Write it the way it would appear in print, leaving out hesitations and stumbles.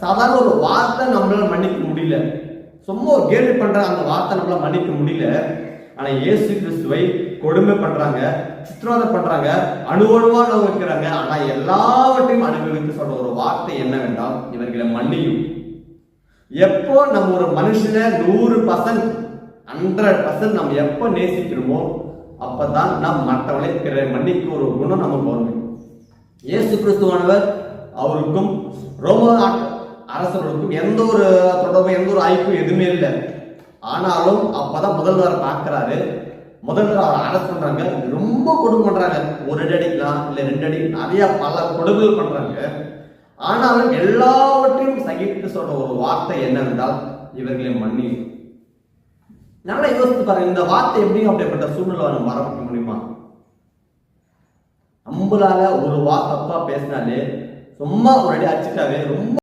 சாதாரண ஒரு வார்த்தை நம்மளால மன்னிக்க முடியல. சும்மா ஒரு கேள்வி பண்ற அந்த வார்த்தை நம்மளால மன்னிக்க முடியல. ஆனா இயேசு கிறிஸ்துவை கொடுமை பண்றாங்க, சித்திரவதை பண்றாங்க, அணுவணுவா வைக்கிறாங்க. ஆனா எல்லாவற்றையும் அனுபவித்து சொல்ற ஒரு வார்த்தை என்னவென்றால், இவர்களை மன்னியும். எப்போ நம்ம ஒரு மனுஷனை 100% 100% நம்ம எப்ப நேசிக்கிறோமோ அப்பதான் நம் மற்றவளை பிறரை மன்னிக்க ஒரு குணம் நமக்கு வரும். இயேசு கிறிஸ்துவானவர் அவருக்கும் ரோம அரசர்களுக்கும் எந்த ஒரு தொடர்பு, எந்த ஒரு ஐப்பும் எதுவுமே இல்லை. ஆனாலும் அப்பதான் முதல்வர் பார்க்கிறாரு. முதல்வர் அவர் அரசு பண்றாங்க, ரொம்ப கொடுமை பண்றாங்க. ஒரு அடி அடிக்கலாம், இல்ல 2 அடி, நிறைய பல கொடுமைகள் பண்றாங்க. ஆனாலும் எல்லாவற்றையும் சகித்து சொல்ற ஒரு வார்த்தை என்னவென்றால், இவர்களை மன்னியும். நல்லா யோசித்து பாருங்க, இந்த வார்த்தை எப்படி அப்படிப்பட்ட சூழ்நிலை நம்ம வர வைக்க முடியுமா? நம்மளால ஒரு தப்பா பேசினாலே சும்மா ஒரு அடி அடிச்சுட்டாவே ரொம்ப